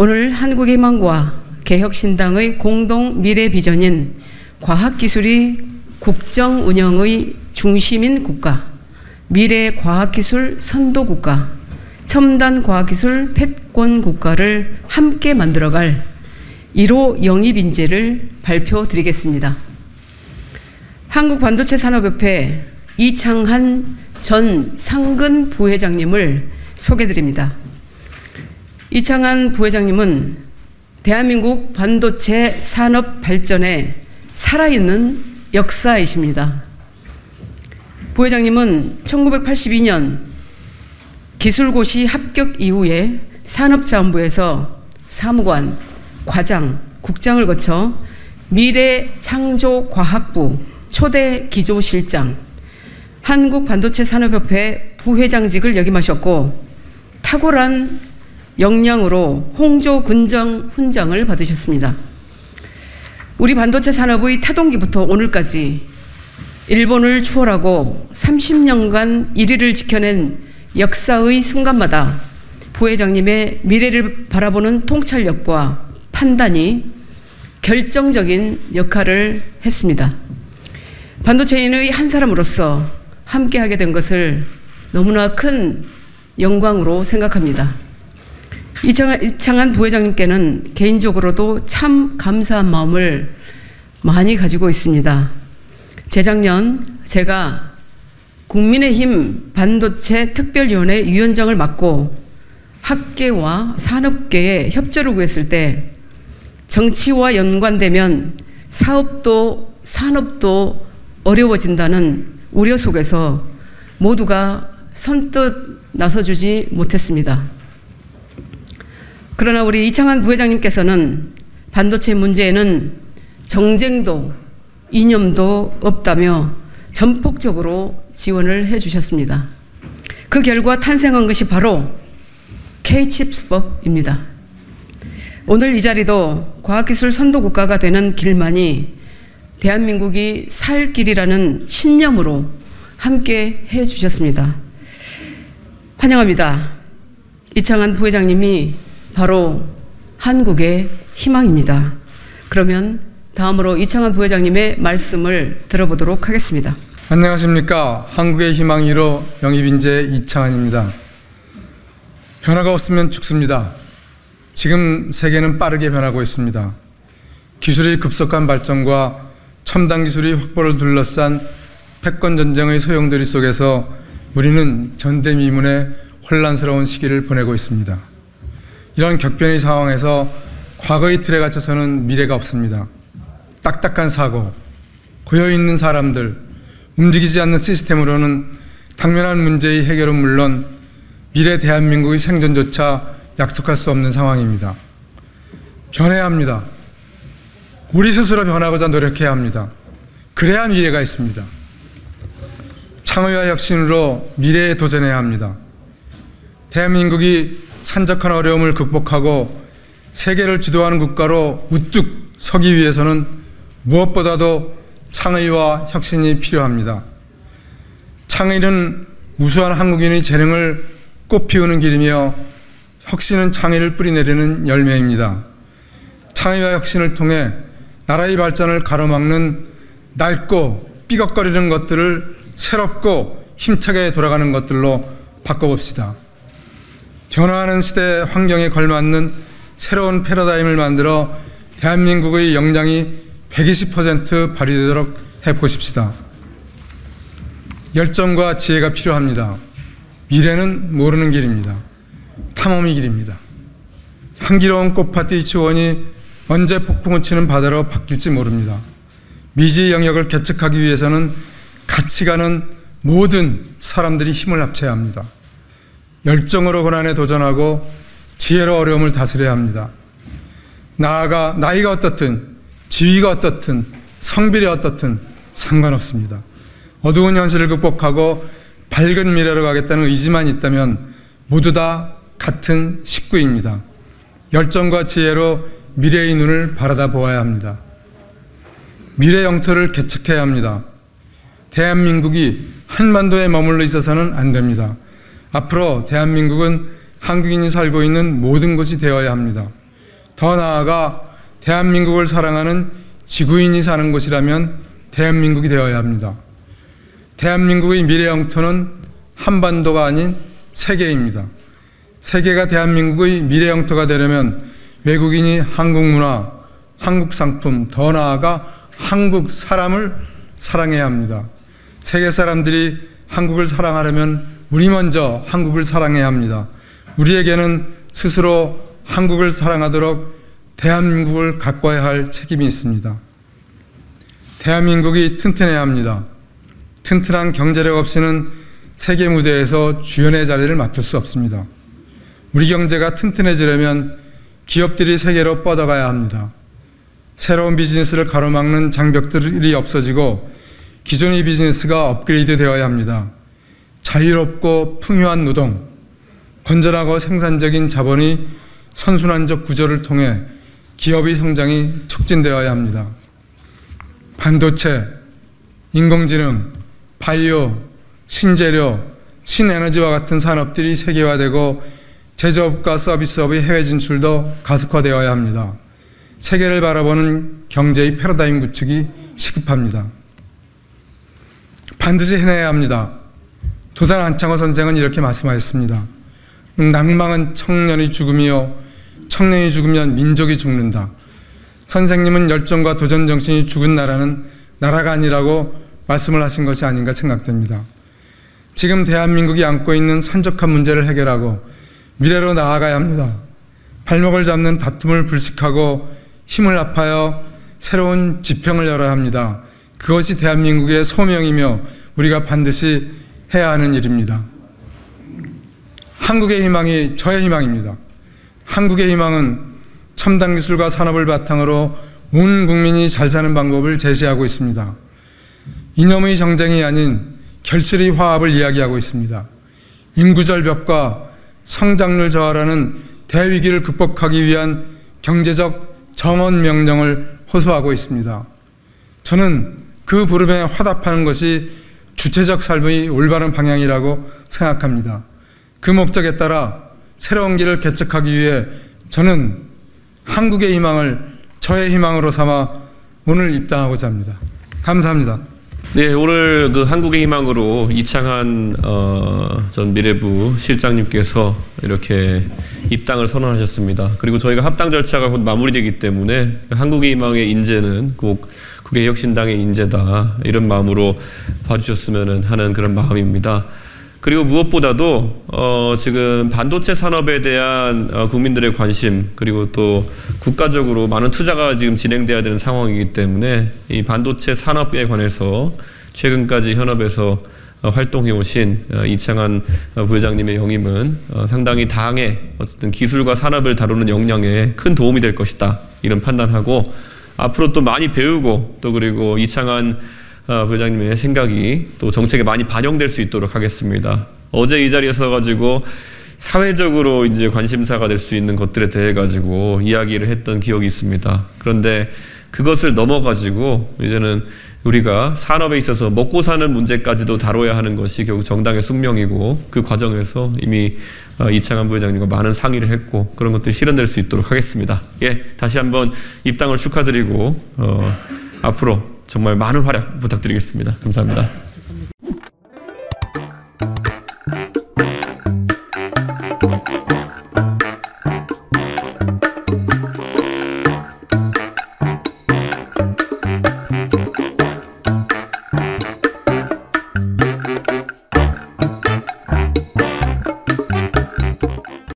오늘 한국의 희망과 개혁신당의 공동 미래 비전인 과학기술이 국정 운영의 중심인 국가, 미래 과학기술 선도국가, 첨단 과학기술 패권 국가를 함께 만들어갈 1호 영입인재를 발표드리겠습니다. 한국반도체산업협회 이창한 전 상근 부회장님을 소개드립니다. 이창한 부회장님은 대한민국 반도체 산업 발전에 살아있는 역사이십니다. 부회장님은 1982년 기술고시 합격 이후에 산업자원부에서 사무관, 과장, 국장을 거쳐 미래창조과학부 초대 기조실장, 한국반도체산업협회 부회장직을 역임하셨고 탁월한 역량으로 홍조근정 훈장을 받으셨습니다. 우리 반도체 산업의 타동기부터 오늘까지 일본을 추월하고 30년간 1위를 지켜낸 역사의 순간마다 부회장님의 미래를 바라보는 통찰력과 판단이 결정적인 역할을 했습니다. 반도체인의 한 사람으로서 함께하게 된 것을 너무나 큰 영광으로 생각합니다. 이창한 부회장님께는 개인적으로도 참 감사한 마음을 많이 가지고 있습니다. 재작년 제가 국민의힘 반도체 특별위원회 위원장을 맡고 학계와 산업계에 협조를 구했을 때 정치와 연관되면 사업도 산업도 어려워진다는 우려 속에서 모두가 선뜻 나서주지 못했습니다. 그러나 우리 이창한 부회장님께서는 반도체 문제에는 정쟁도 이념도 없다며 전폭적으로 지원을 해주셨습니다. 그 결과 탄생한 것이 바로 K-칩스법입니다. 오늘 이 자리도 과학기술 선도국가가 되는 길만이 대한민국이 살 길이라는 신념으로 함께 해주셨습니다. 환영합니다. 이창한 부회장님이 바로 한국의 희망입니다. 그러면 다음으로 이창한 부회장님의 말씀을 들어보도록 하겠습니다. 안녕하십니까. 한국의 희망 1호 영입인재 이창한입니다. 변화가 없으면 죽습니다. 지금 세계는 빠르게 변하고 있습니다. 기술의 급속한 발전과 첨단 기술이 확보를 둘러싼 패권 전쟁의 소용돌이 속에서 우리는 전대미문의 혼란스러운 시기를 보내고 있습니다. 이런 격변의 상황에서 과거의 틀에 갇혀서는 미래가 없습니다. 딱딱한 사고, 고여있는 사람들, 움직이지 않는 시스템으로는 당면한 문제의 해결은 물론 미래 대한민국의 생존조차 약속할 수 없는 상황입니다. 변해야 합니다. 우리 스스로 변하고자 노력해야 합니다. 그래야 미래가 있습니다. 창의와 혁신으로 미래에 도전해야 합니다. 대한민국이 산적한 어려움을 극복하고 세계를 주도하는 국가로 우뚝 서기 위해서는 무엇보다도 창의와 혁신이 필요합니다. 창의는 우수한 한국인의 재능을 꽃피우는 길이며 혁신은 창의를 뿌리내리는 열매입니다. 창의와 혁신을 통해 나라의 발전을 가로막는 낡고 삐걱거리는 것들을 새롭고 힘차게 돌아가는 것들로 바꿔봅시다. 변화하는 시대 환경에 걸맞는 새로운 패러다임을 만들어 대한민국의 역량이 120% 발휘되도록 해보십시다. 열정과 지혜가 필요합니다. 미래는 모르는 길입니다. 탐험의 길입니다. 향기로운 꽃밭의 초원이 언제 폭풍을 치는 바다로 바뀔지 모릅니다. 미지의 영역을 개척하기 위해서는 같이 가는 모든 사람들이 힘을 합쳐야 합니다. 열정으로 고난에 도전하고 지혜로 어려움을 다스려야 합니다. 나아가 나이가 어떻든 지위가 어떻든 성별이 어떻든 상관없습니다. 어두운 현실을 극복하고 밝은 미래로 가겠다는 의지만 있다면 모두 다 같은 식구입니다. 열정과 지혜로 미래의 눈을 바라다 보아야 합니다. 미래 영토를 개척해야 합니다. 대한민국이 한반도에 머물러 있어서는 안 됩니다. 앞으로 대한민국은 한국인이 살고 있는 모든 곳이 되어야 합니다. 더 나아가 대한민국을 사랑하는 지구인이 사는 곳이라면 대한민국이 되어야 합니다. 대한민국의 미래 영토는 한반도가 아닌 세계입니다. 세계가 대한민국의 미래 영토가 되려면 외국인이 한국 문화, 한국 상품, 더 나아가 한국 사람을 사랑해야 합니다. 세계 사람들이 한국을 사랑하려면 우리 먼저 한국을 사랑해야 합니다. 우리에게는 스스로 한국을 사랑하도록 대한민국을 가꿔야 할 책임이 있습니다. 대한민국이 튼튼해야 합니다. 튼튼한 경제력 없이는 세계 무대에서 주연의 자리를 맡을 수 없습니다. 우리 경제가 튼튼해지려면 기업들이 세계로 뻗어가야 합니다. 새로운 비즈니스를 가로막는 장벽들이 없어지고 기존의 비즈니스가 업그레이드 되어야 합니다. 자유롭고 풍요한 노동, 건전하고 생산적인 자본이 선순환적 구조를 통해 기업의 성장이 촉진되어야 합니다. 반도체, 인공지능, 바이오, 신재료, 신에너지와 같은 산업들이 세계화되고 제조업과 서비스업의 해외 진출도 가속화되어야 합니다. 세계를 바라보는 경제의 패러다임 구축이 시급합니다. 반드시 해내야 합니다. 도산 안창호 선생은 이렇게 말씀하셨습니다. 낭망은 청년의 죽음이요 청년이 죽으면 민족이 죽는다. 선생님은 열정과 도전 정신이 죽은 나라는 나라가 아니라고 말씀을 하신 것이 아닌가 생각됩니다. 지금 대한민국이 안고 있는 산적한 문제를 해결하고 미래로 나아가야 합니다. 발목을 잡는 다툼을 불식하고 힘을 합하여 새로운 지평을 열어야 합니다. 그것이 대한민국의 소명이며 우리가 반드시 해야 하는 일입니다. 한국의 희망이 저의 희망입니다. 한국의 희망은 첨단 기술과 산업을 바탕으로 온 국민이 잘 사는 방법을 제시하고 있습니다. 이념의 정쟁이 아닌 결실의 화합을 이야기하고 있습니다. 인구절벽과 성장률 저하라는 대위기를 극복하기 위한 경제적 정원 명령을 호소하고 있습니다. 저는 그 부름에 화답하는 것이 주체적 삶의 올바른 방향이라고 생각합니다. 그 목적에 따라 새로운 길을 개척하기 위해 저는 한국의 희망을 저의 희망으로 삼아 오늘 입당하고자 합니다. 감사합니다. 네, 오늘 그 한국의 희망으로 이창한 전 미래부 실장님께서 이렇게 입당을 선언하셨습니다. 그리고 저희가 합당 절차가 곧 마무리되기 때문에 한국의 희망의 인재는 꼭 국외혁신당의 인재다, 이런 마음으로 봐주셨으면 하는 그런 마음입니다. 그리고 무엇보다도 지금 반도체 산업에 대한 국민들의 관심, 그리고 또 국가적으로 많은 투자가 지금 진행돼야 되는 상황이기 때문에 이 반도체 산업에 관해서 최근까지 현업에서 활동해 오신 이창한 부회장님의 영임은 상당히 당의 어쨌든 기술과 산업을 다루는 역량에 큰 도움이 될 것이다, 이런 판단하고 앞으로 또 많이 배우고 또 그리고 이창한 부회장님의 생각이 또 정책에 많이 반영될 수 있도록 하겠습니다. 어제 이 자리에 서가지고 사회적으로 이제 관심사가 될 수 있는 것들에 대해 가지고 이야기를 했던 기억이 있습니다. 그런데 그것을 넘어가지고 이제는 우리가 산업에 있어서 먹고 사는 문제까지도 다뤄야 하는 것이 결국 정당의 숙명이고, 그 과정에서 이미 이창한 부회장님과 많은 상의를 했고 그런 것들이 실현될 수 있도록 하겠습니다. 예, 다시 한번 입당을 축하드리고 앞으로 정말 많은 활약 부탁드리겠습니다. 감사합니다.